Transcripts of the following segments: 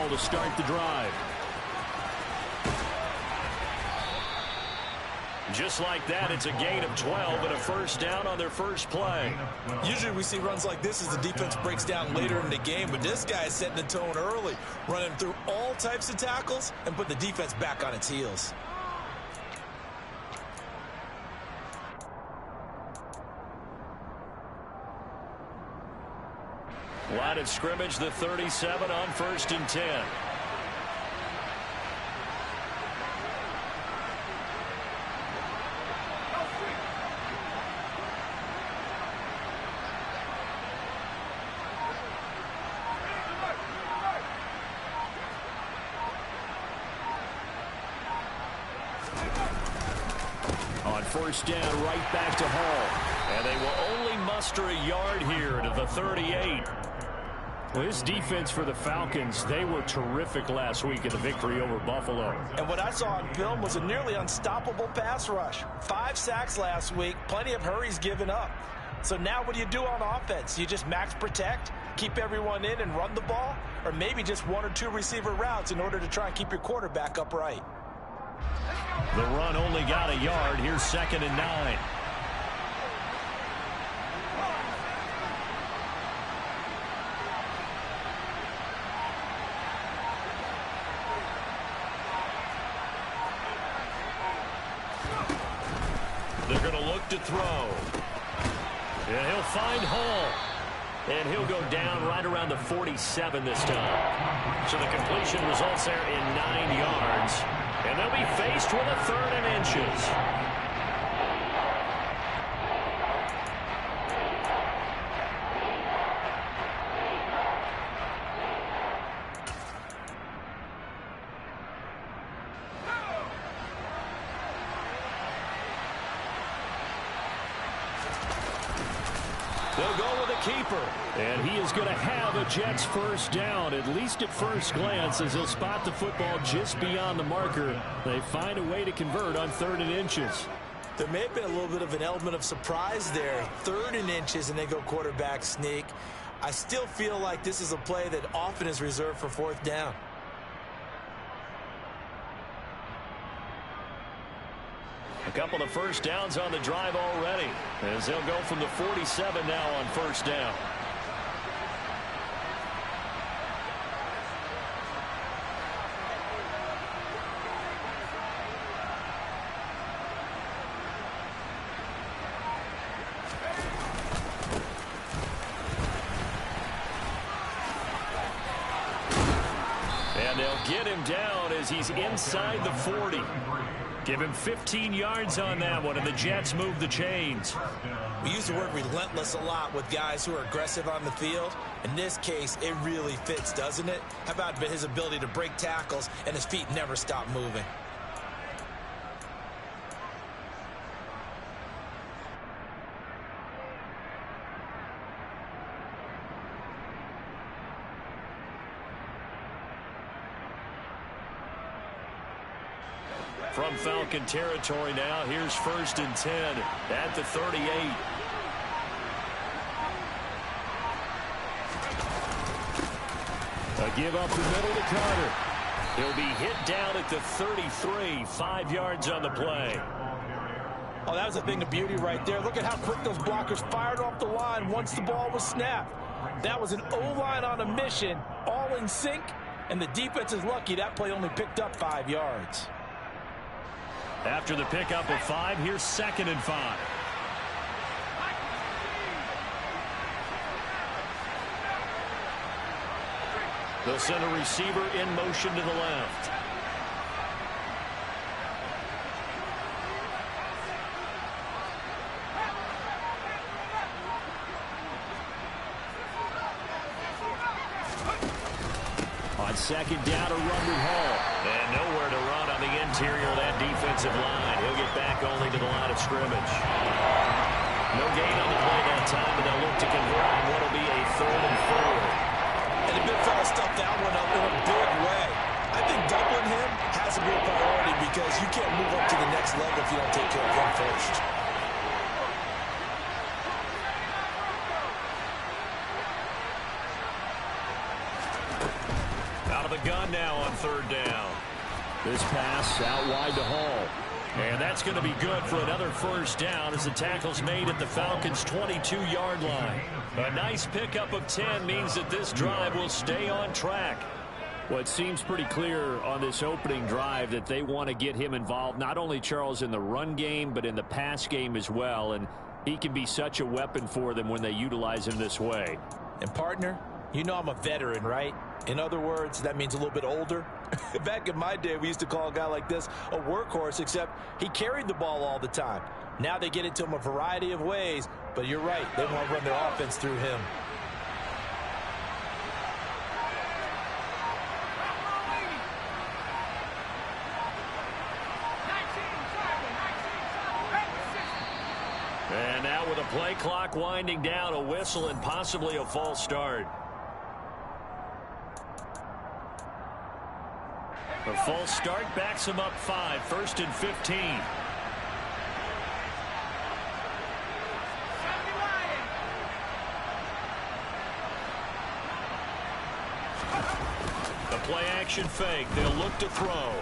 ball to start the drive. Just like that, it's a gain of 12 and a first down on their first play. Usually we see runs like this as the defense breaks down later in the game, but this guy is setting the tone early, running through all types of tackles and put the defense back on its heels. Line of scrimmage, the 37 on 1st and 10. On 1st down, right back to Hall. And they will only muster a yard here to the 38. Well, this defense for the Falcons, they were terrific last week in the victory over Buffalo. And what I saw on film was a nearly unstoppable pass rush. 5 sacks last week, plenty of hurries given up. So now what do you do on offense? You just max protect, keep everyone in and run the ball, or maybe just 1 or 2 receiver routes in order to try and keep your quarterback upright. The run only got a yard. Here's 2nd and 9. They're going to look to throw. And he'll find Hall. And he'll go down right around the 47 this time. So the completion results there in 9 yards. And they'll be faced with a 3rd and inches. They'll go with a keeper. And he is going to have a Jets first down, at least at first glance, as he'll spot the football just beyond the marker. They find a way to convert on 3rd and inches. There may have been a little bit of an element of surprise there. 3rd and inches, and they go quarterback sneak. I still feel like this is a play that often is reserved for 4th down. A couple of first downs on the drive already, as they'll go from the 47 now on 1st down. And they'll get him down as he's inside the 40. Give him 15 yards on that one, and the Jets move the chains. We use the word relentless a lot with guys who are aggressive on the field. In this case, it really fits, doesn't it? How about his ability to break tackles and his feet never stop moving? From Falcon territory now, here's 1st and 10 at the 38. A give up the middle to Carter. He'll be hit down at the 33, 5 yards on the play. Oh, that was a thing of beauty right there. Look at how quick those blockers fired off the line once the ball was snapped. That was an O-line on a mission, all in sync, and the defense is lucky that play only picked up 5 yards. After the pickup of 5, here's 2nd and 5. They'll send a receiver in motion to the left. On 2nd down, a run with Hall. And nowhere to run on the interior of that defensive line. He'll get back only to the line of scrimmage. No gain on the play that time, but they'll look to convert on what will be a 3rd and 4. And the big fella stuffed that one up in a big way. I think doubling him has to be a priority because you can't move up to the next level if you don't take care of him first. Out of the gun. run now on third down. This pass out wide to Hall. And that's going to be good for another first down as the tackle's made at the Falcons' 22-yard line. A nice pickup of 10 means that this drive will stay on track. Well, it seems pretty clear on this opening drive that they want to get him involved, not only, Charles, in the run game, but in the pass game as well. And he can be such a weapon for them when they utilize him this way. And, partner, you know I'm a veteran, right? In other words, that means a little bit older. Back in my day, we used to call a guy like this a workhorse, except he carried the ball all the time. Now they get it to him a variety of ways, but you're right. They want to run their offense through him. And now with a play clock winding down, a whistle and possibly a false start. A false start backs him up 5, 1st and 15. The play action fake. They'll look to throw.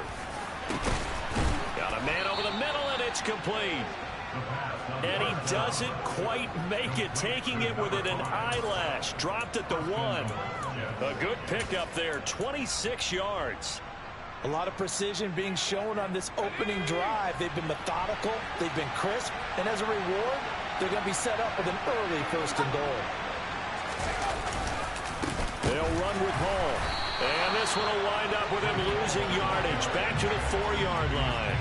Got a man over the middle, and it's complete. And he doesn't quite make it, taking it within an eyelash. Dropped at the 1. A good pickup there, 26 yards. A lot of precision being shown on this opening drive. They've been methodical, they've been crisp, and as a reward, they're going to be set up with an early 1st and goal. They'll run with Hall. And this one will wind up with him losing yardage. Back to the 4-yard line.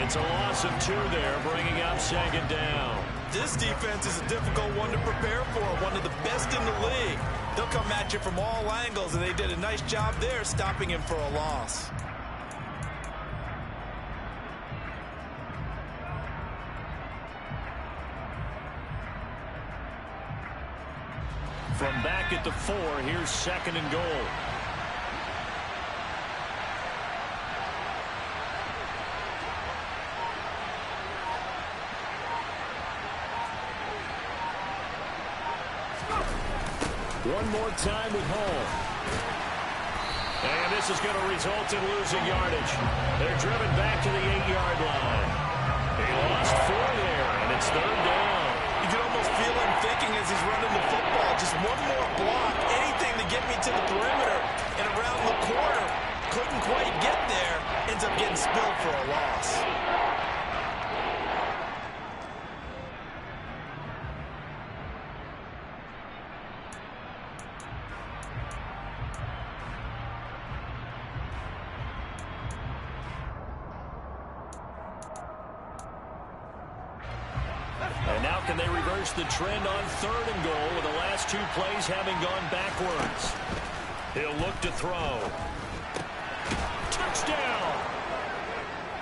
It's a loss of 2 there, bringing up 2nd down. This defense is a difficult one to prepare for, one of the best in the league. They'll come at you from all angles, and they did a nice job there stopping him for a loss. From back at the 4, here's 2nd and goal. One more time with Hall. And this is going to result in losing yardage. They're driven back to the 8-yard line. He lost 4 there, and it's 3rd down. You can almost feel him thinking as he's running the football. Just one more block, anything to get me to the perimeter and around the corner. Couldn't quite get there. Ends up getting spilled for a loss. And now can they reverse the trend on 3rd and goal with the last 2 plays having gone backwards? He'll look to throw. Touchdown!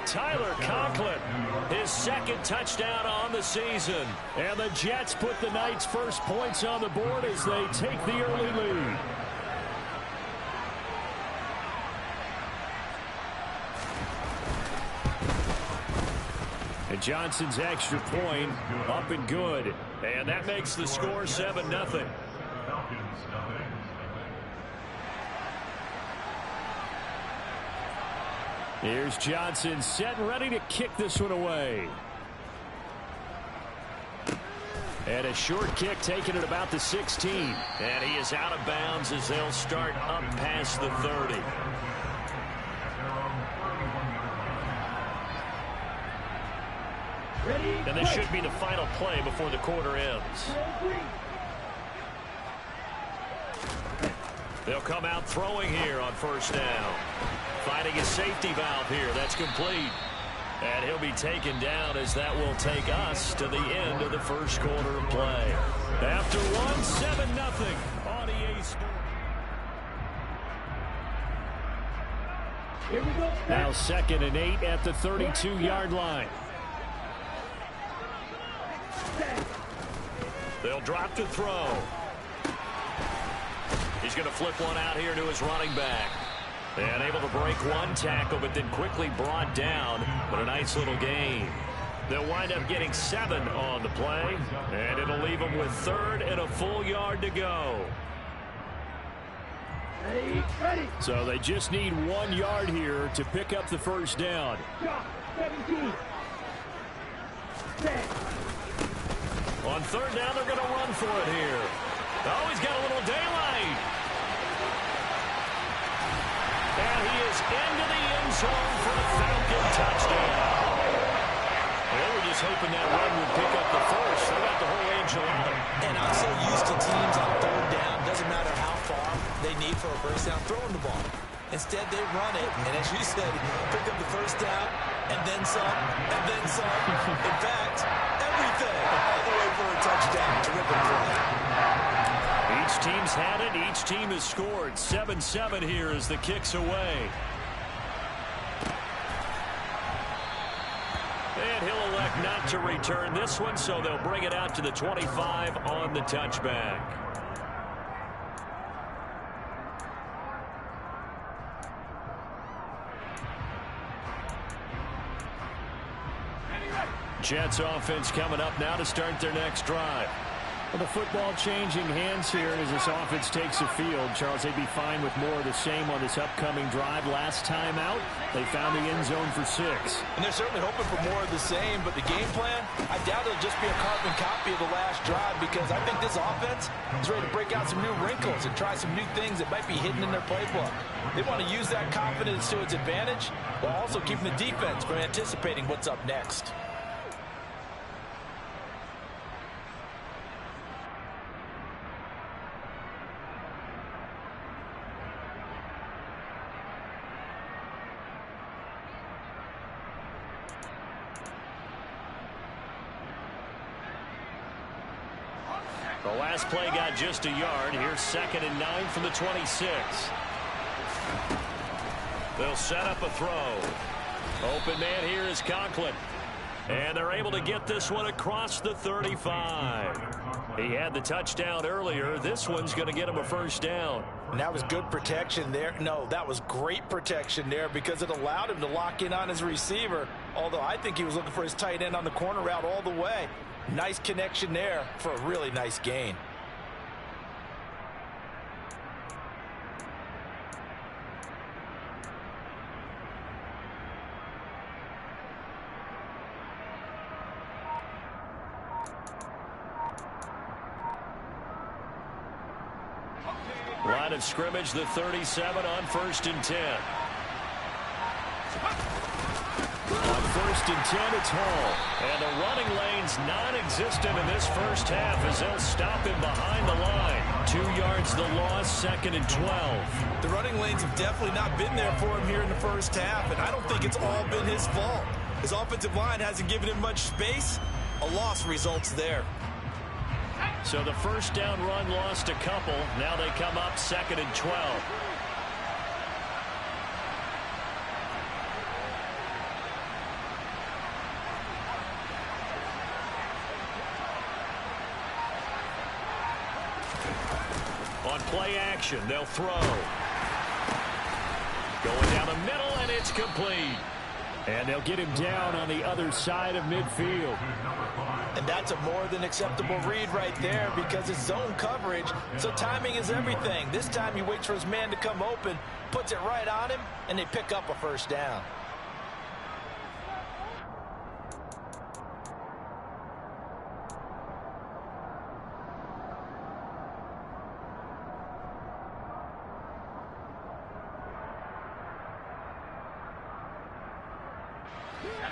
Tyler Conklin, his 2nd touchdown on the season. And the Jets put the Knights' first points on the board as they take the early lead. And Johnson's extra point up and good. And that makes the score 7-0. Here's Johnson set and ready to kick this one away. And a short kick taken at about the 16. And he is out of bounds as they'll start up past the 30. And this should be the final play before the quarter ends. They'll come out throwing here on 1st down. Finding a safety valve here. That's complete. And he'll be taken down as that will take us to the end of the 1st quarter of play. After 7-0 on EA Sports. Here we go. Now 2nd and 8 at the 32-yard line. They'll drop to throw. He's going to flip one out here to his running back. And able to break one tackle, but then quickly brought down. But a nice little gain. They'll wind up getting 7 on the play. And it'll leave them with 3rd and a full yard to go. So they just need 1 yard here to pick up the first down. 17. On third down, they're going to run for it here. Oh, he's got a little daylight. And he is into the end zone for the Falcon touchdown. They were just hoping that run would pick up the first. They got the whole enchilada. And I'm so used to teams on third down. Doesn't matter how far they need for a first down, throwing the ball. Instead, they run it, and as you said, pick up the first down, and then some, and then some. In fact, everything, all the way for a touchdown. Terrific play. Each team's had it. Each team has scored. 7-7 here as the kick's away. And he'll elect not to return this one, so they'll bring it out to the 25 on the touchback. Jets offense coming up now to start their next drive. Well, the football changing hands here as this offense takes the field. Charles, they'd be fine with more of the same on this upcoming drive. Last time out, they found the end zone for 6. And they're certainly hoping for more of the same, but the game plan, I doubt it'll just be a carbon copy of the last drive because I think this offense is ready to break out some new wrinkles and try some new things that might be hidden in their playbook. They want to use that confidence to its advantage while also keeping the defense from anticipating what's up next. The last play got just a yard. Here's 2nd and 9 from the 26. They'll set up a throw. Open man here is Conklin. And they're able to get this one across the 35. He had the touchdown earlier. This one's going to get him a first down. And that was good protection there. No, that was great protection there because it allowed him to lock in on his receiver. Although I think he was looking for his tight end on the corner route all the way. Nice connection there for a really nice gain. Line of scrimmage, the 37 on 1st and 10. On 1st and 10, it's Hall. And the running lane's non-existent in this first half as they'll stop him behind the line. 2 yards the loss, 2nd and 12. The running lanes have definitely not been there for him here in the first half, and I don't think it's all been his fault. His offensive line hasn't given him much space. A loss results there. So the first down run lost a couple. Now they come up 2nd and 12. On play action, they'll throw. Going down the middle, and it's complete. And they'll get him down on the other side of midfield. And that's a more than acceptable read right there because it's zone coverage, so timing is everything. This time he waits for his man to come open, puts it right on him, and they pick up a first down.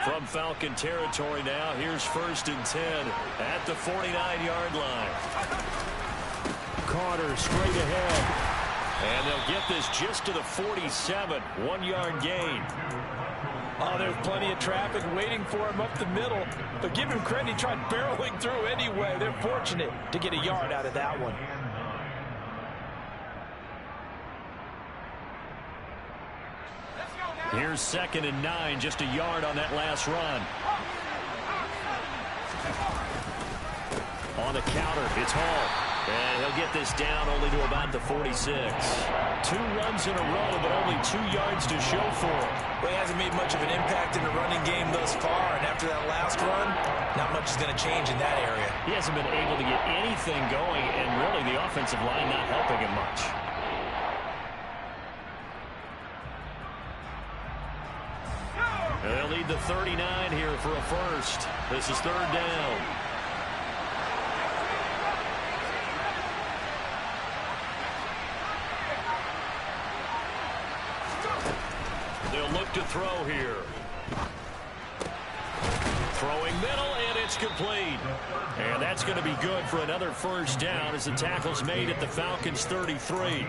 From Falcon territory now, here's 1st and 10 at the 49-yard line. Carter straight ahead. And they'll get this just to the 47, 1-yard gain. Oh, there's plenty of traffic waiting for him up the middle. But give him credit, he tried barreling through anyway. They're fortunate to get a yard out of that one. Here's 2nd and 9, just a yard on that last run. On the counter, it's Hall. And he'll get this down only to about the 46. 2 runs in a row, but only 2 yards to show for it. Well, he hasn't made much of an impact in the running game thus far, and after that last run, not much is going to change in that area. He hasn't been able to get anything going, and really the offensive line not helping him much. And they'll need the 39 here for a first. This is third down. They'll look to throw here. Throwing middle, and it's complete. And that's going to be good for another first down as the tackle's made at the Falcons' 33.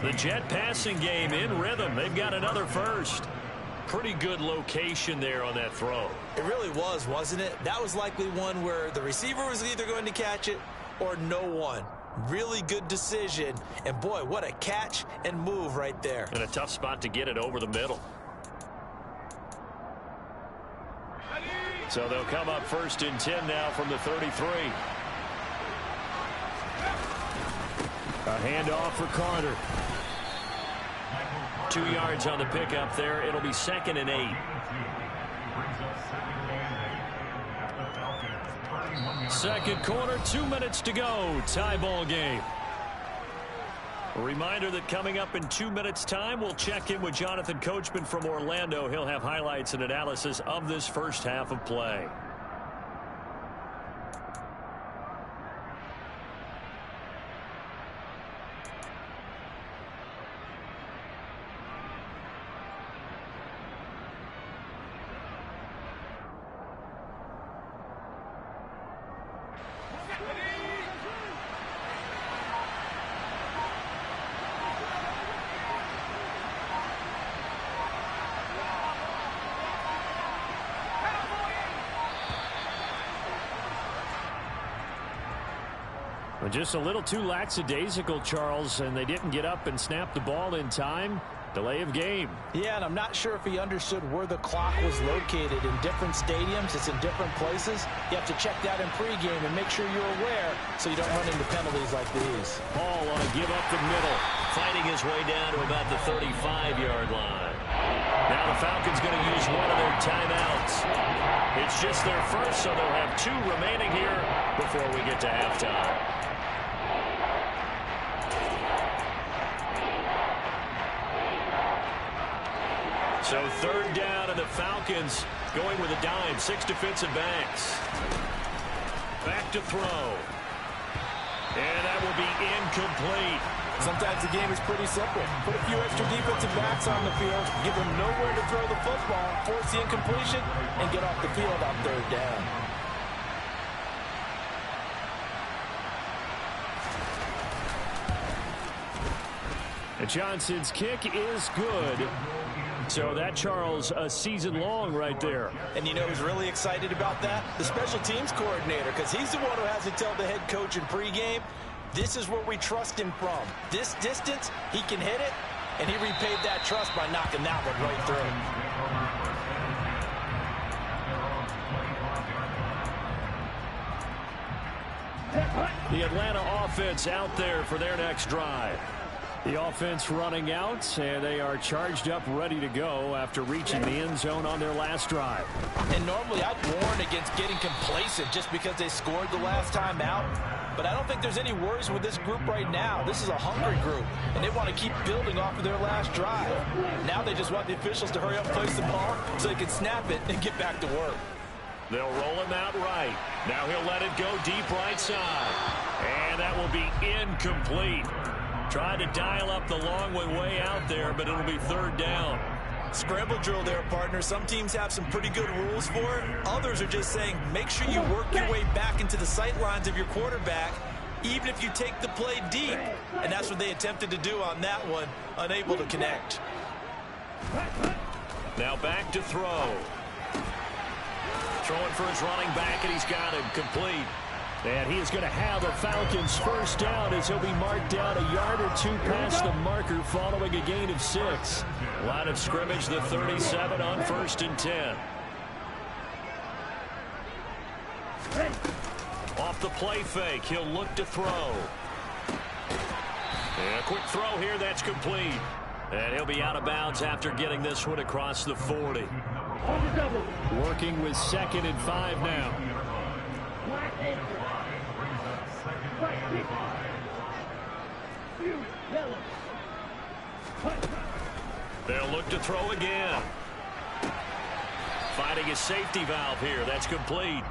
The Jet passing game in rhythm. They've got another first. Pretty good location there on that throw. It really was, wasn't it? That was likely one where the receiver was either going to catch it or no one. Really good decision. And, boy, what a catch and move right there. And a tough spot to get it over the middle. So they'll come up first and 10 now from the 33. A handoff for Carter. 2 yards on the pickup there. It'll be 2nd and 8. Second quarter, 2 minutes to go. Tie ball game. A reminder that coming up in 2 minutes' time, we'll check in with Jonathan Coachman from Orlando. He'll have highlights and analysis of this first half of play. Just a little too lackadaisical, Charles, and they didn't get up and snap the ball in time. Delay of game. Yeah, and I'm not sure if he understood where the clock was located. In different stadiums, it's in different places. You have to check that in pregame and make sure you're aware so you don't run into penalties like these. Hall on a give up the middle, fighting his way down to about the 35-yard line. Now the Falcons going to use one of their timeouts. It's just their first, so they'll have 2 remaining here before we get to halftime. So third down, and the Falcons going with a dime. 6 defensive backs. Back to throw. And that will be incomplete. Sometimes the game is pretty simple. Put a few extra defensive backs on the field, give them nowhere to throw the football, force the incompletion, and get off the field on third down. And Johnson's kick is good. So that, Charles, a season long right there. And you know who's really excited about that? The special teams coordinator, because he's the one who has to tell the head coach in pregame, this is where we trust him from. This distance, he can hit it, and he repaid that trust by knocking that one right through. The Atlanta offense out there for their next drive. The offense running out, and they are charged up, ready to go after reaching the end zone on their last drive. And normally I'd warn against getting complacent just because they scored the last time out. But I don't think there's any worries with this group right now. This is a hungry group, and they want to keep building off of their last drive. Now they just want the officials to hurry up and place the ball so they can snap it and get back to work. They'll roll him out right. Now he'll let it go deep right side. And that will be incomplete. Tried to dial up the long way out there, but it'll be third down. Scramble drill there, partner. Some teams have some pretty good rules for it. Others are just saying, make sure you work your way back into the sight lines of your quarterback, even if you take the play deep. And that's what they attempted to do on that one, unable to connect. Now back to throw. Throwing for his running back, and he's got him complete. And he is going to have a Falcons first down as he'll be marked down a yard or 2 past the marker following a gain of 6. Line of scrimmage, the 37 on 1st and 10. Off the play fake, he'll look to throw. And a quick throw here, that's complete. And he'll be out of bounds after getting this one across the 40. Working with 2nd and 5 now. They'll look to throw again. finding a safety valve here. That's complete.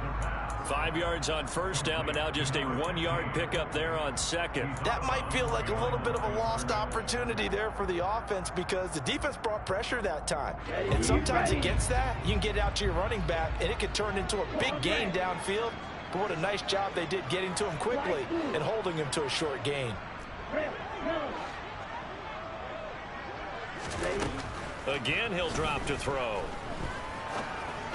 5 yards on first down, but now just a 1-yard pickup there on second. That might feel like a little bit of a lost opportunity there for the offense because the defense brought pressure that time. And sometimes against that, you can get it out to your running back, and it can turn into a big gain downfield. But what a nice job they did getting to him quickly and holding him to a short gain. Again, he'll drop to throw.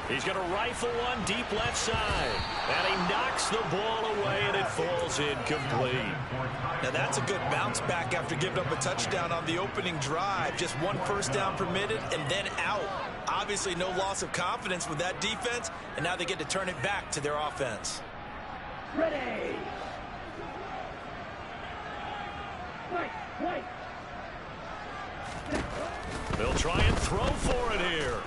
He's going to rifle one deep left side. And he knocks the ball away, and it falls incomplete. Now, that's a good bounce back after giving up a touchdown on the opening drive. Just one first down permitted and then out. Obviously, no loss of confidence with that defense, and now they get to turn it back to their offense. Ready. They'll try and throw for it here.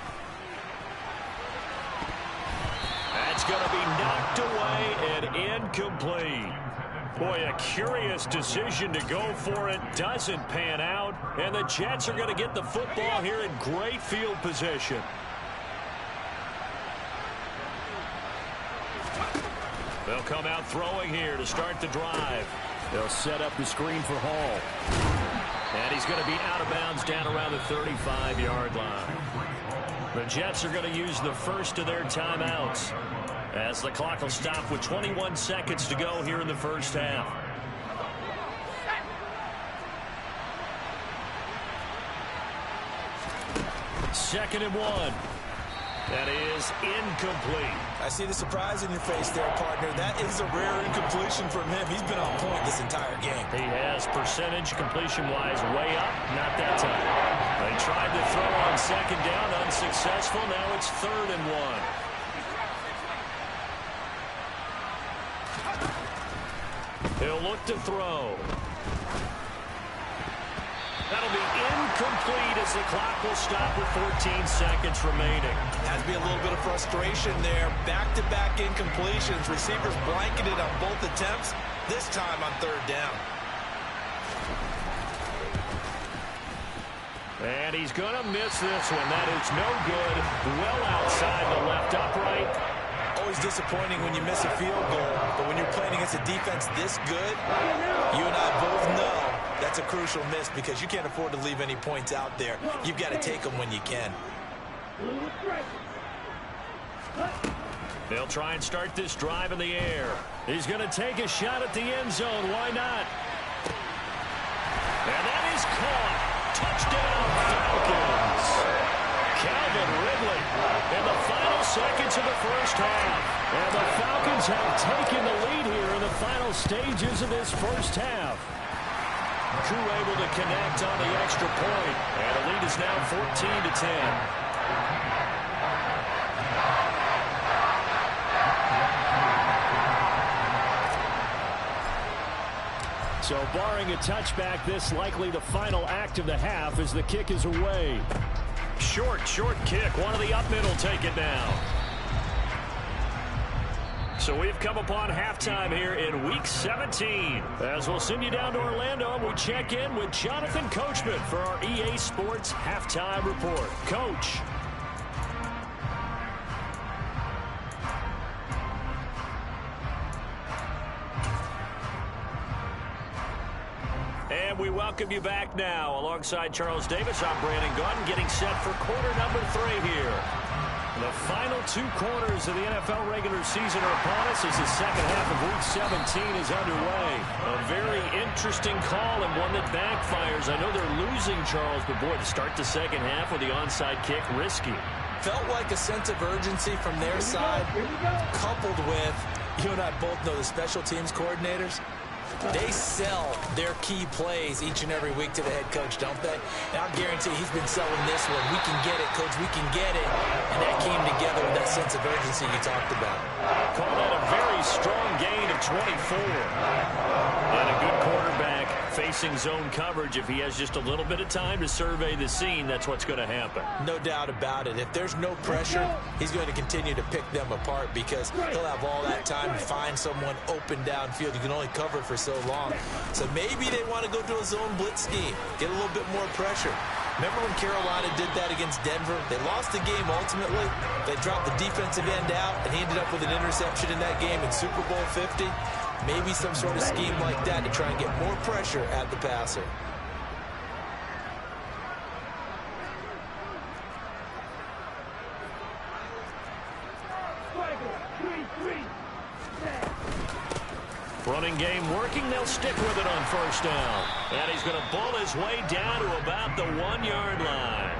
That's going to be knocked away and incomplete. Boy, a curious decision to go for it. Doesn't pan out. And the Jets are going to get the football here in great field position. They'll come out throwing here to start the drive. They'll set up the screen for Hall. And he's going to be out of bounds down around the 35-yard line. The Jets are going to use the first of their timeouts as the clock will stop with 21 seconds to go here in the first half. Second and 1. That is incomplete. I see the surprise in your face there, partner. That is a rare incompletion from him. He's been on point this entire game. He has percentage completion-wise way up. Not that time. They tried to throw on second down, unsuccessful. Now it's 3rd and 1. He'll look to throw. That'll be incomplete as the clock will stop with 14 seconds remaining. Has to be a little bit of frustration there. Back-to-back incompletions. Receivers blanketed on both attempts, this time on 3rd down. And he's going to miss this one. That is no good. Well outside the left upright. Always disappointing when you miss a field goal, but when you're playing against a defense this good, you and I both know that's a crucial miss because you can't afford to leave any points out there. You've got to take them when you can. They'll try and start this drive in the air. He's going to take a shot at the end zone. Why not? And that is caught. Touchdown, Falcons. Calvin Ridley in the final seconds of the first half. And the Falcons have taken the lead here in the final stages of this first half. Crew able to connect on the extra point. And the lead is now 14-10. So barring a touchback, this likely the final act of the half as the kick is away. Short kick. One of the up middle take it down. So we've come upon halftime here in Week 17. As we'll send you down to Orlando, and we check in with Jonathan Coachman for our EA Sports Halftime Report. Coach. And we welcome you back now. Alongside Charles Davis, I'm Brandon Gaudin, getting set for quarter number 3 here. The final 2 quarters of the NFL regular season are upon us as the second half of Week 17 is underway. A very interesting call and one that backfires. I know they're losing, Charles, but boy, to start the second half with the onside kick, risky. Felt like a sense of urgency from their side, coupled with, you and I both know the special teams coordinators. They sell their key plays each and every week to the head coach, don't they? And I guarantee he's been selling this one. We can get it, coach. We can get it. And that came together with that sense of urgency you talked about. Call that a very strong gain of 24. And a good quarterback facing zone coverage. If he has just a little bit of time to survey the scene, that's what's going to happen. No doubt about it. If there's no pressure, he's going to continue to pick them apart because he'll have all that time to find someone open downfield. You can only cover for so long. So maybe they want to go to a zone blitz scheme, get a little bit more pressure. Remember when Carolina did that against Denver? They lost the game ultimately. They dropped the defensive end out, and he ended up with an interception in that game in Super Bowl 50. Maybe some sort of scheme like that to try and get more pressure at the passer. Running game working. They'll stick with it on first down. And he's going to bull his way down to about the 1-yard line.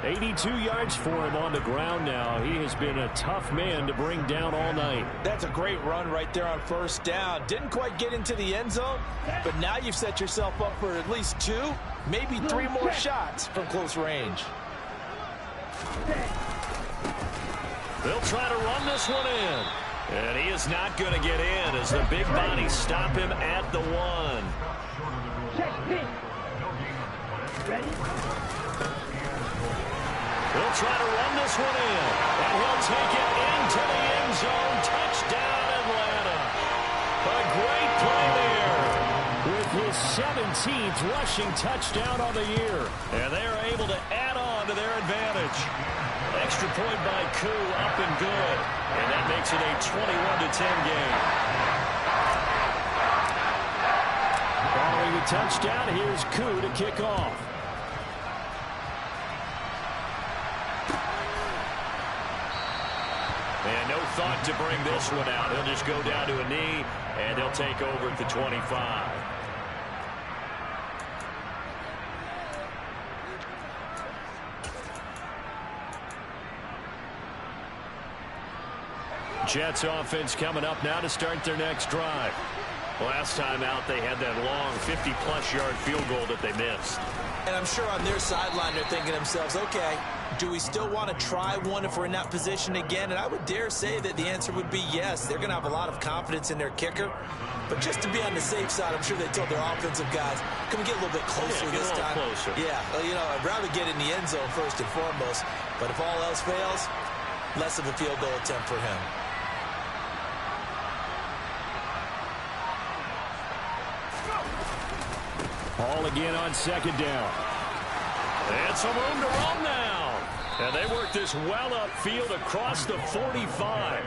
82 yards for him on the ground now. He has been a tough man to bring down all night. That's a great run right there on first down. Didn't quite get into the end zone, but now you've set yourself up for at least 2, maybe 3 more shots from close range. They'll try to run this one in. And he is not going to get in as the big bodies stop him at the 1. He'll try to run this one in. And he'll take it into the end zone. Touchdown, Atlanta. A great play there with his 17th rushing touchdown on the year. And they are able to add on to their advantage. Extra point by Koo, up and good. And that makes it a 21-10 game. Following the touchdown, here's Koo to kick off. And no thought to bring this one out. He'll just go down to a knee, and they'll take over at the 25. Jets offense coming up now to start their next drive. Last time out, they had that long 50-plus yard field goal that they missed. And I'm sure on their sideline they're thinking to themselves, okay, do we still want to try one if we're in that position again? And I would dare say that the answer would be yes. They're going to have a lot of confidence in their kicker. But just to be on the safe side, I'm sure they told their offensive guys, can we get a little bit closer this time? Closer. Yeah, well, you know, I'd rather get in the end zone first and foremost. But if all else fails, less of a field goal attempt for him. Hall again on second down. And some room to run now. And they work this well upfield across the 45.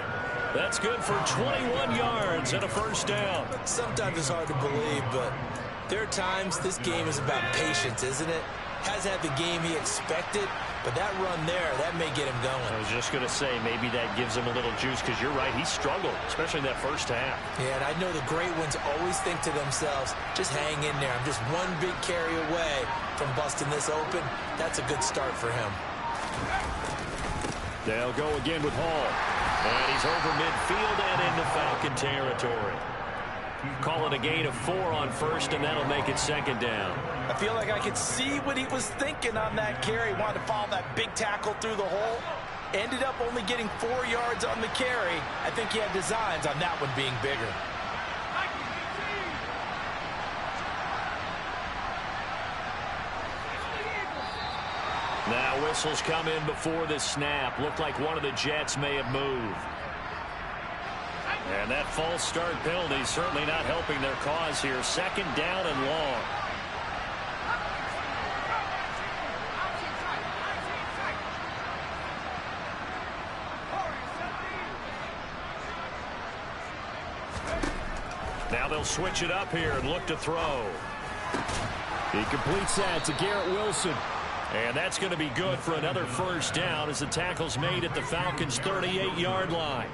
That's good for 21 yards and a first down. Sometimes it's hard to believe, but there are times this game is about patience, isn't it? Hasn't had the game he expected, but that run there, that may get him going. I was just going to say, maybe that gives him a little juice, because you're right, he struggled, especially in that first half. Yeah, and I know the great ones always think to themselves, just hang in there. I'm just one big carry away from busting this open. That's a good start for him. They'll go again with Hall. And he's over midfield and into Falcon territory. Call it a gain of 4 on first, and that'll make it second down. I feel like I could see what he was thinking on that carry. Wanted to follow that big tackle through the hole. Ended up only getting 4 yards on the carry. I think he had designs on that one being bigger. Now whistles come in before the snap. Looked like one of the Jets may have moved. And that false start penalty certainly not helping their cause here. Second down and long. Now they'll switch it up here and look to throw. He completes that to Garrett Wilson. And that's going to be good for another first down as the tackle's made at the Falcons' 38-yard line.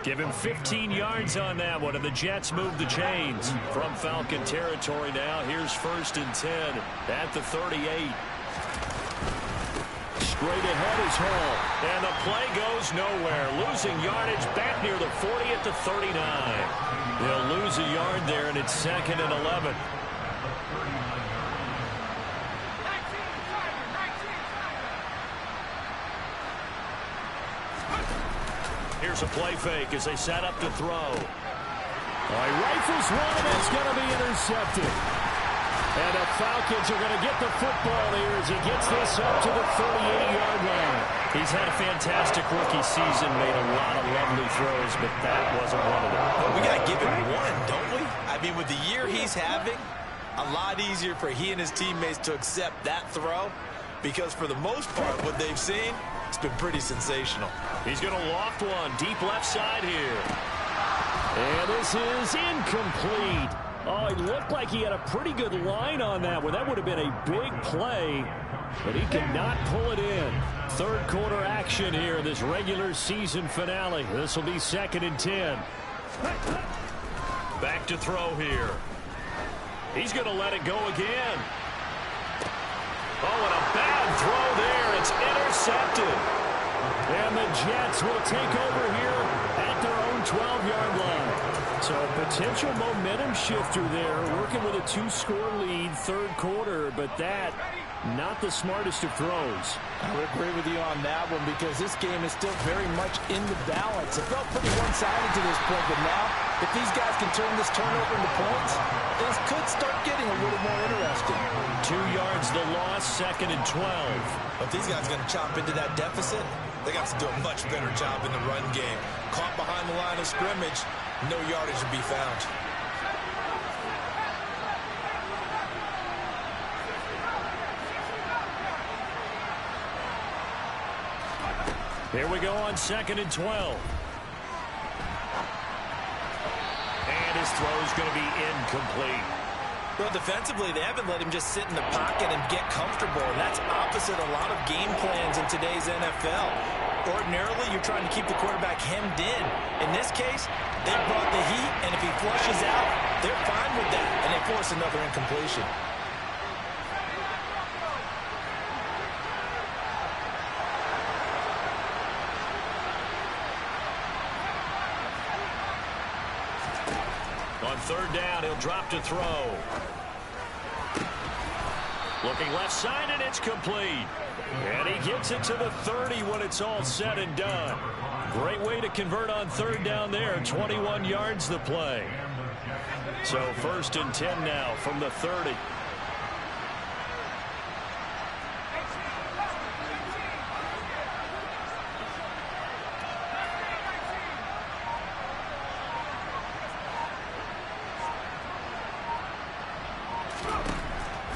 Give him 15 yards on that one, and the Jets move the chains from Falcon territory now. Here's first and 10 at the 38. Straight ahead is Hall, and the play goes nowhere. Losing yardage back near the 40 at the 39. They'll lose a yard there, and it's second and 11. Here's a play fake as they set up to throw. Rifles one, and it's going to be intercepted. And the Falcons are going to get the football here as he gets this up to the 38-yard line. He's had a fantastic rookie season, made a lot of lovely throws, but that wasn't one of them. Well, we got to give him one, don't we? I mean, with the year he's having, a lot easier for he and his teammates to accept that throw because for the most part, what they've seen, it's been pretty sensational. He's going to loft one deep left side here. And this is incomplete. Oh, it looked like he had a pretty good line on that one. That would have been a big play, but he could not pull it in. Third quarter action here in this regular season finale. This will be 2nd and 10. Back to throw here. He's going to let it go again. Oh, and a bad throw there. It's intercepted. And the Jets will take over here at their own 12-yard line. So a potential momentum shifter there, working with a 2-score lead, third quarter, but that, not the smartest of throws. I would agree with you on that one because this game is still very much in the balance. It felt pretty one-sided to this point, but now, if these guys can turn this turnover into points, this could start getting a little more interesting. 2 yards the loss, 2nd and 12. If these guys are going to chop into that deficit, they got to do a much better job in the run game. Caught behind the line of scrimmage, no yardage to be found. Here we go on 2nd and 12. And his throw is going to be incomplete. Well, defensively, they haven't let him just sit in the pocket and get comfortable, and that's opposite a lot of game plans in today's NFL. Ordinarily, you're trying to keep the quarterback hemmed in. In this case, they brought the heat, and if he flushes out, they're fine with that, and they force another incompletion. On 3rd down, he'll drop to throw. Looking left side, and it's complete. And he gets it to the 30 when it's all said and done. Great way to convert on 3rd down there. 21 yards the play. So 1st and 10 now from the 30.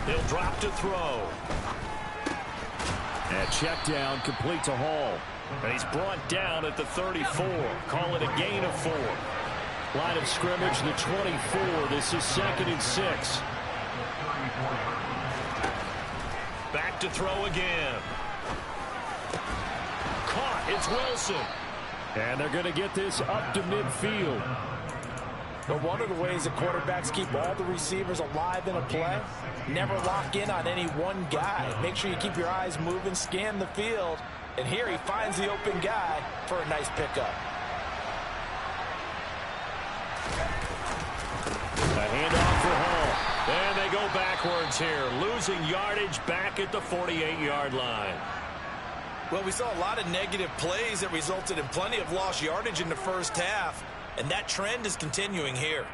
He'll drop to throw. And check down, complete to Hall. And he's brought down at the 34. Call it a gain of 4. Line of scrimmage, the 24. This is 2nd and 6. Back to throw again. Caught. It's Wilson. And they're going to get this up to midfield. But one of the ways that quarterbacks keep all the receivers alive in a play, never lock in on any one guy. Make sure you keep your eyes moving, scan the field, and here he finds the open guy for a nice pickup. A handoff for Hall. And they go backwards here, losing yardage back at the 48-yard line. Well, we saw a lot of negative plays that resulted in plenty of lost yardage in the first half. And that trend is continuing here.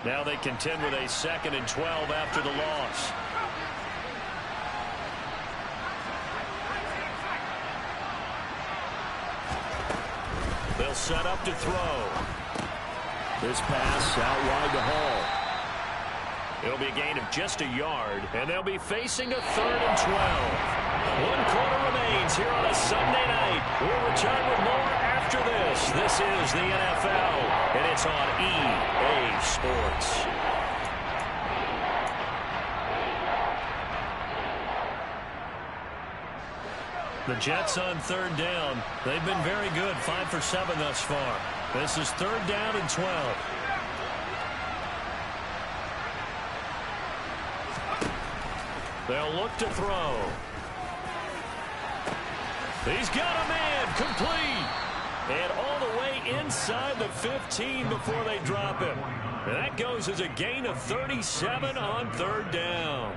Now they contend with a 2nd and 12 after the loss. They'll set up to throw. This pass out wide to Hall. It'll be a gain of just a yard, and they'll be facing a 3rd and 12. 1 quarter remains here on a Sunday night. We'll return with more after this. This is the NFL, and it's on EA Sports. The Jets on 3rd down. They've been very good, 5 for 7 thus far. This is 3rd down and 12. They'll look to throw. He's got a man, complete. And all the way inside the 15 before they drop him. And that goes as a gain of 37 on 3rd down.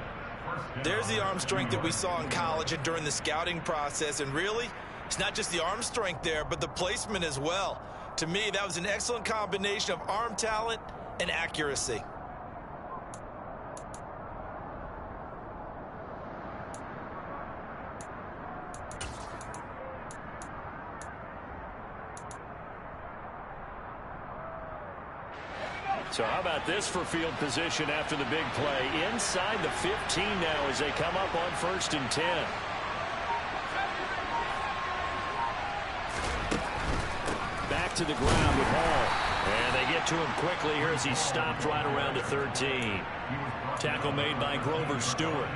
There's the arm strength that we saw in college and during the scouting process. And really, it's not just the arm strength there, but the placement as well. To me, that was an excellent combination of arm talent and accuracy. So how about this for field position after the big play? Inside the 15 now as they come up on 1st and 10. Back to the ground with Hall. And they get to him quickly here as he stopped right around the 13. Tackle made by Grover Stewart.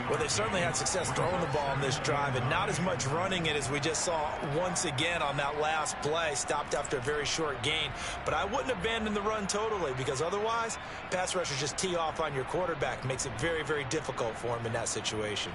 Well, they certainly had success throwing the ball on this drive and not as much running it as we just saw once again on that last play. Stopped after a very short gain. But I wouldn't abandon the run totally because otherwise, pass rushers just tee off on your quarterback. Makes it very, very difficult for him in that situation.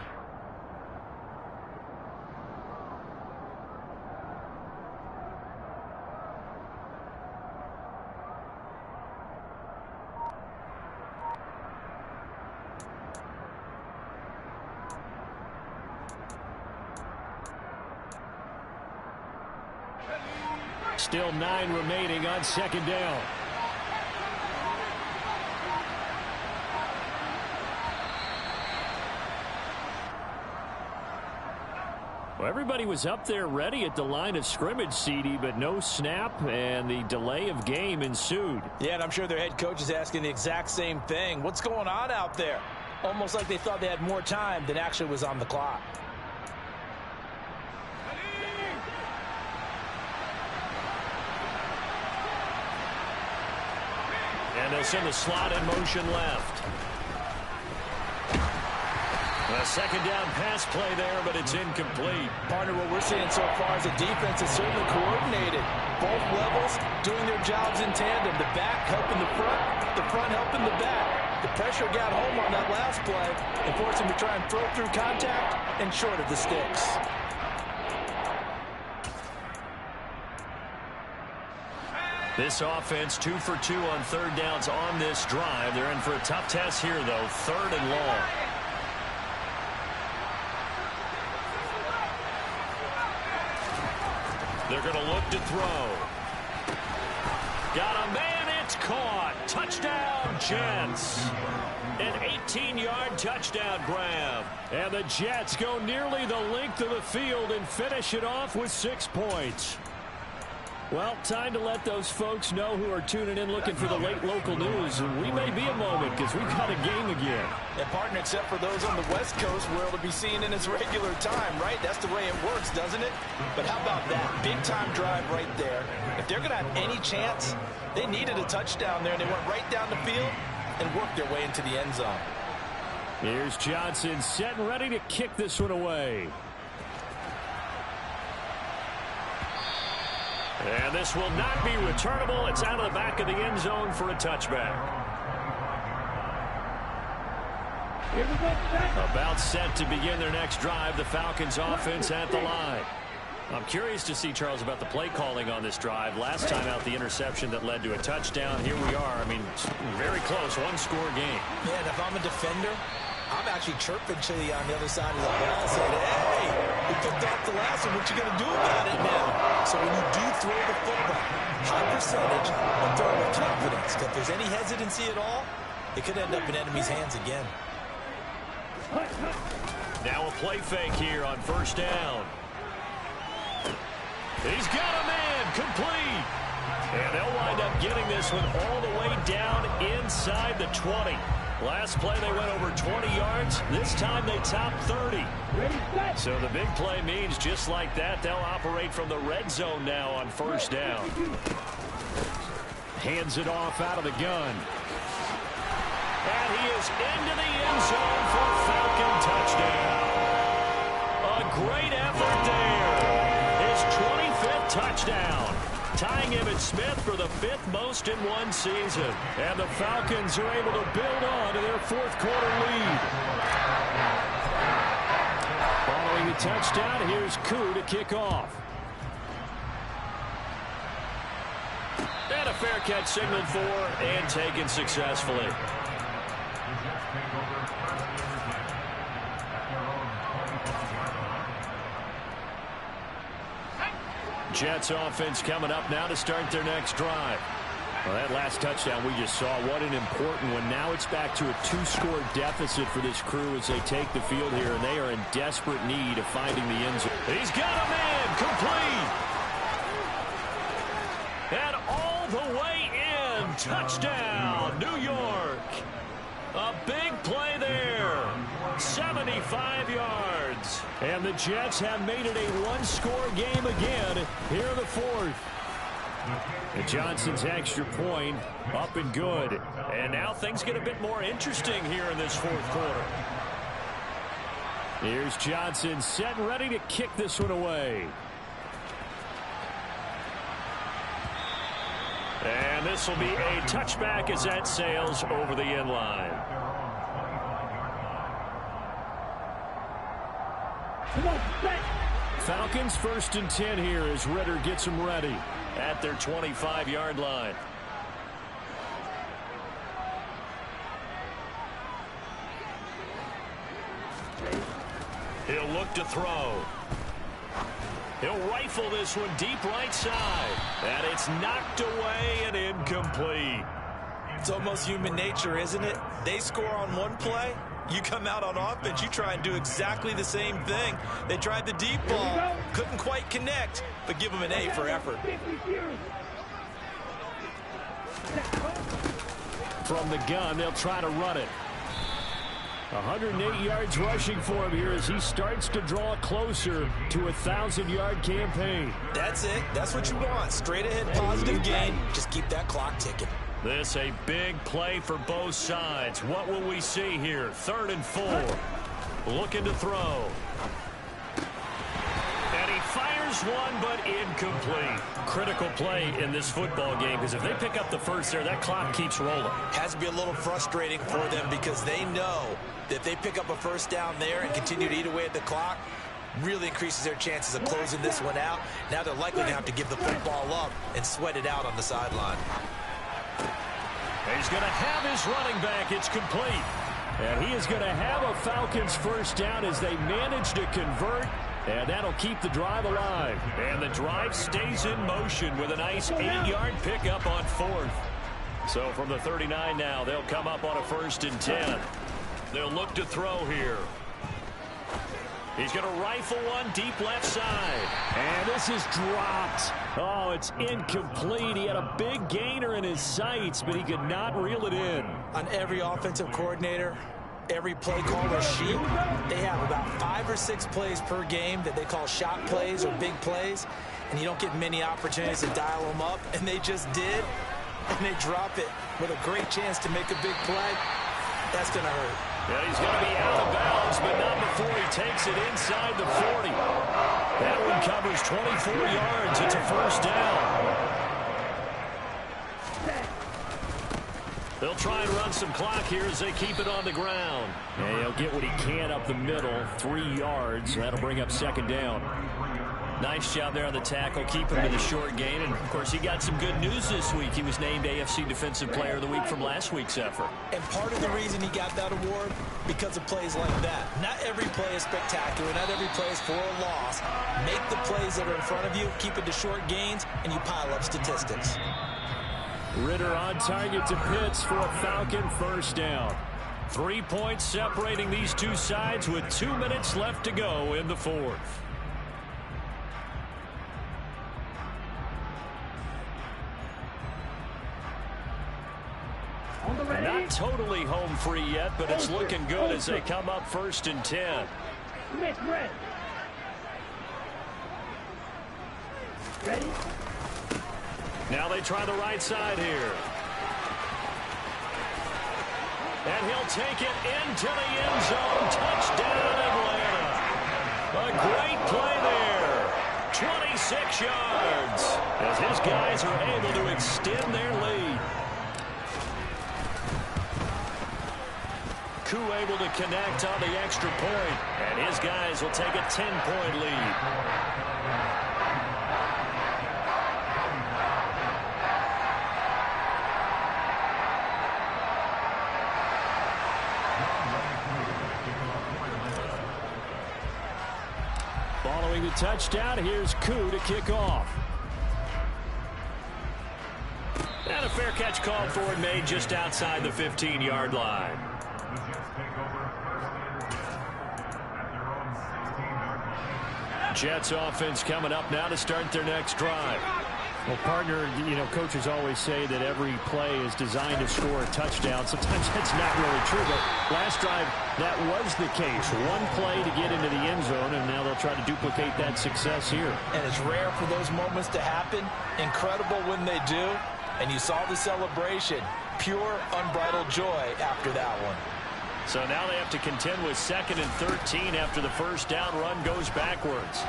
Still 9 remaining on 2nd down. Well, everybody was up there ready at the line of scrimmage, CD, but no snap, and the delay of game ensued. Yeah, and I'm sure their head coach is asking the exact same thing. What's going on out there? Almost like they thought they had more time than actually was on the clock. And they'll send the slot in motion left. A 2nd down pass play there, but it's incomplete. Partner, what we're seeing so far is the defense is certainly coordinated. Both levels doing their jobs in tandem. The back helping the front helping the back. The pressure got home on that last play and forced him to try and throw through contact and short of the sticks. This offense 2 for 2 on 3rd downs on this drive. They're in for a tough test here, though. 3rd and long. They're going to look to throw. Got a man, it's caught. Touchdown, Jets. An 18-yard touchdown grab. And the Jets go nearly the length of the field and finish it off with 6 points. Well, time to let those folks know who are tuning in looking for the late local news. And we may be a moment because we've got a game again. And partner, except for those on the West Coast, we're able to be seen in its regular time, right? That's the way it works, doesn't it? But how about that? Big-time drive right there. If they're going to have any chance, they needed a touchdown there, and they went right down the field and worked their way into the end zone. Here's Johnson set and ready to kick this one away. And this will not be returnable. It's out of the back of the end zone for a touchback. About set to begin their next drive. The Falcons offense at the line. I'm curious to see, Charles, about the play calling on this drive. Last time out, the interception that led to a touchdown. Here we are. I mean, very close. One-score game. Yeah, and if I'm a defender, I'm actually chirping to you on the other side of the ball saying, hey, we picked off the last one. What you going to do about it now? So when you do throw the football, high percentage, and throw with confidence. If there's any hesitancy at all, it could end up in enemy's hands again. Now a play fake here on 1st down. He's got a man, complete. And they'll wind up getting this one all the way down inside the 20. Last play they went over 20 yards. This time they topped 30. So the big play means just like that, they'll operate from the red zone now on 1st down. Hands it off out of the gun. And he is into the end zone for a Falcon touchdown. A great effort there. His 25th touchdown. Tying Emmitt Smith for the 5th most in one season. And the Falcons are able to build on to their 4th quarter lead. Following the touchdown, here's Koo to kick off. And a fair catch signaled for and taken successfully. Jets offense coming up now to start their next drive. Well, that last touchdown we just saw, what an important one. Now it's back to a 2-score deficit for this crew as they take the field here, and they are in desperate need of finding the end zone. He's got a man, complete. And all the way in touchdown, New York. A big play there. 75 yards. And the Jets have made it a one-score game again here in the fourth. And Johnson's extra point up and good. And now things get a bit more interesting here in this fourth quarter. Here's Johnson set and ready to kick this one away. And this will be a touchback as that sails over the end line. Falcons 1st and 10 here as Ridder gets them ready at their 25-yard line. He'll look to throw. He'll rifle this one deep right side. And it's knocked away and incomplete. It's almost human nature, isn't it? They score on one play. You come out on offense, you try and do exactly the same thing. They tried the deep ball. Couldn't quite connect, but give them an A for effort. From the gun, they'll try to run it. 108 yards rushing for him here as he starts to draw closer to a 1,000-yard campaign. That's it. That's what you want. Straight ahead positive gain. Just keep that clock ticking. This a big play for both sides. What will we see here? 3rd and 4. Looking to throw. And he fires one, but incomplete. Critical play in this football game because if they pick up the first there, that clock keeps rolling. Has to be a little frustrating for them because they know that if they pick up a first down there and continue to eat away at the clock, really increases their chances of closing this one out. Now they're likely to have to give the football up and sweat it out on the sideline. He's going to have his running back. It's complete. And he is going to have a Falcons first down as they manage to convert. And that'll keep the drive alive. And the drive stays in motion with a nice 8-yard pickup on 4th. So from the 39 now, they'll come up on a 1st and 10. They'll look to throw here. He's going to rifle one deep left side. And this is dropped. Oh, it's incomplete. He had a big gainer in his sights, but he could not reel it in. On every offensive coordinator, every play caller sheet, they have about 5 or 6 plays per game that they call shot plays or big plays, and you don't get many opportunities to dial them up, and they just did, and they drop it with a great chance to make a big play. That's going to hurt. Yeah, he's going to be out of bounds, but not before he takes it inside the 40. That one covers 24 yards. It's a first down. They'll try and run some clock here as they keep it on the ground. And he'll get what he can up the middle, 3 yards. That'll bring up 2nd down. Nice job there on the tackle, keep him to the short gain. And, of course, he got some good news this week. He was named AFC Defensive Player of the Week from last week's effort. And part of the reason he got that award, because of plays like that. Not every play is spectacular. Not every play is for a loss. Make the plays that are in front of you, keep it to short gains, and you pile up statistics. Ridder on target to Pitts for a Falcon first down. 3 points separating these two sides with 2 minutes left to go in the fourth. Not totally home free yet, but it's looking good as they come up 1st and 10. Ready? Now they try the right side here. And he'll take it into the end zone. Touchdown, Atlanta. A great play there. 26 yards as his guys are able to extend their lead. Koo able to connect on the extra point, and his guys will take a 10-point lead. Following the touchdown, here's Koo to kick off. And a fair catch called for and made just outside the 15-yard line. Jets offense coming up now to start their next drive. Well, partner, coaches always say that every play is designed to score a touchdown. Sometimes that's not really true, but last drive, that was the case. One play to get into the end zone, and now they'll try to duplicate that success here. And it's rare for those moments to happen. Incredible when they do. And you saw the celebration. Pure, unbridled joy after that one. So now they have to contend with 2nd and 13 after the first down run goes backwards.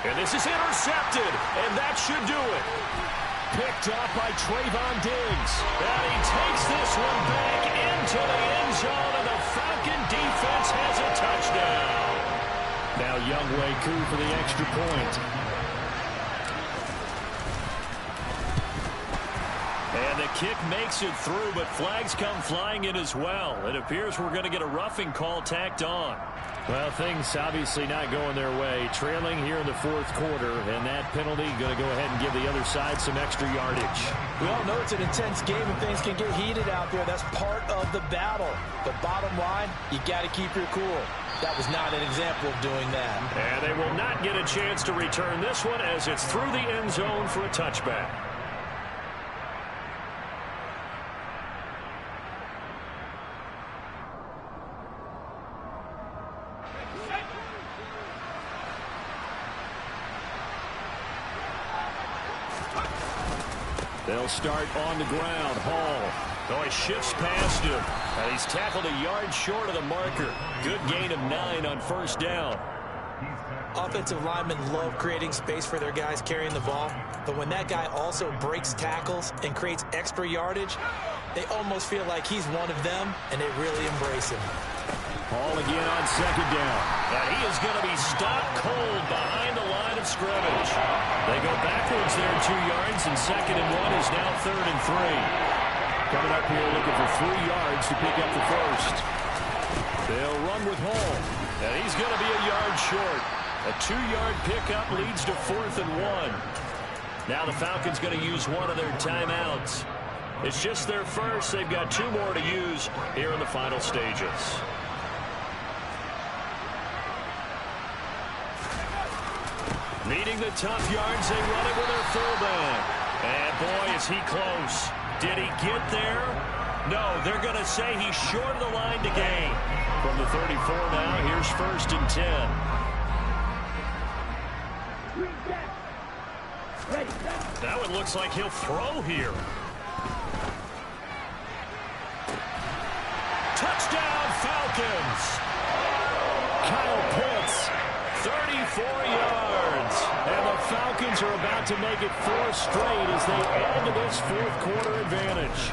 And this is intercepted, and that should do it. Picked up by Trayvon Diggs. And he takes this one back into the end zone, and the Falcon defense has a touchdown. Now Younghoe Koo for the extra point. And the kick makes it through, but flags come flying in as well. It appears we're going to get a roughing call tacked on. Well, things obviously not going their way. Trailing here in the 4th quarter, and that penalty going to go ahead and give the other side some extra yardage. We all know it's an intense game and things can get heated out there. That's part of the battle. But bottom line, you got to keep your cool. That was not an example of doing that. And they will not get a chance to return this one as it's through the end zone for a touchback. They'll start on the ground. Hall. Oh, he shifts past him. And he's tackled a yard short of the marker. Good gain of 9 on first down. Offensive linemen love creating space for their guys carrying the ball. But when that guy also breaks tackles and creates extra yardage, they almost feel like he's one of them, and they really embrace him. Hall again on 2nd down. And he is going to be stopped cold behind the line of scrimmage. They go backwards there 2 yards, and 2nd and 1 is now 3rd and 3. Coming up here looking for 3 yards to pick up the first. They'll run with Hall. And he's going to be a yard short. A 2-yard pickup leads to 4th and 1. Now the Falcons going to use one of their timeouts. It's just their first. They've got 2 more to use here in the final stages. Needing the tough yards, they run it with their fullback. And boy, is he close. Did he get there? No, they're going to say he's short of the line to gain. From the 34 now, here's 1st and 10. Now it looks like he'll throw here. Touchdown, Falcons! Kyle Pitts, 34 yards. And the Falcons are about to make it 4 straight as they add to this 4th quarter advantage.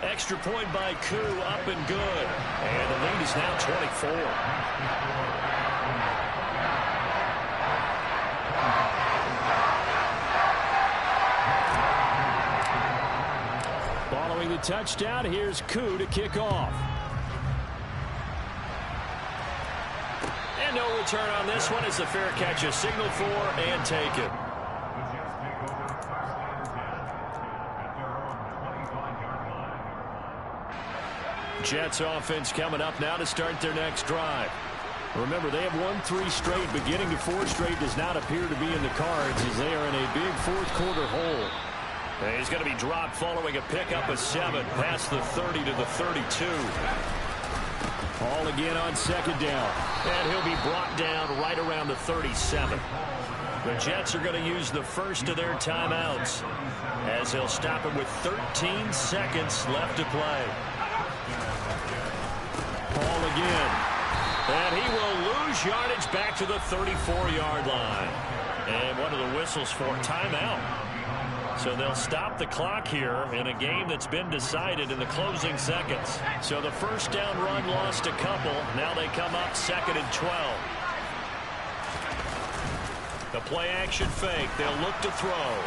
Extra point by Koo, up and good. And the lead is now 24. Following the touchdown, here's Koo to kick off. And no return on this one as the fair catch is signaled for and taken. Jets offense coming up now to start their next drive. Remember, they have won 3 straight, but getting to 4 straight does not appear to be in the cards as they are in a big 4th quarter hole. And he's going to be dropped following a pickup of 7 past the 30 to the 32. Hall again on 2nd down. And he'll be brought down right around the 37. The Jets are going to use the first of their timeouts as they'll stop him with 13 seconds left to play. Hall again. And he will lose yardage back to the 34-yard line. And one of the whistles for timeout. So they'll stop the clock here in a game that's been decided in the closing seconds. So the first down run lost a couple. Now they come up 2nd and 12. The play action fake. They'll look to throw.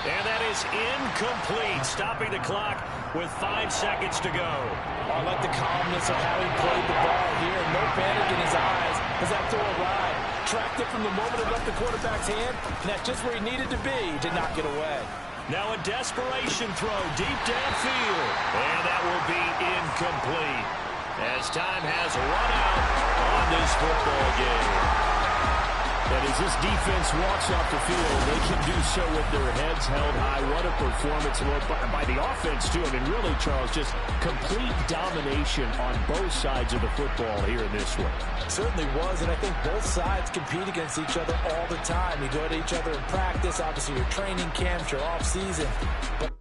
And that is incomplete, stopping the clock with 5 seconds to go. I like the calmness of how he played the ball here. No panic in his eyes as that throw arrived. Tracked it from the moment it left the quarterback's hand, and that's just where he needed to be to not get away. Now a desperation throw deep downfield. And that will be incomplete as time has run out on this football game. And as As this defense walks off the field, they can do so with their heads held high. What a performance by the offense, too. I mean, really, Charles, just complete domination on both sides of the football here in this one. Certainly was, and I think both sides compete against each other all the time. You go to each other in practice, obviously your training camps, your off-season. But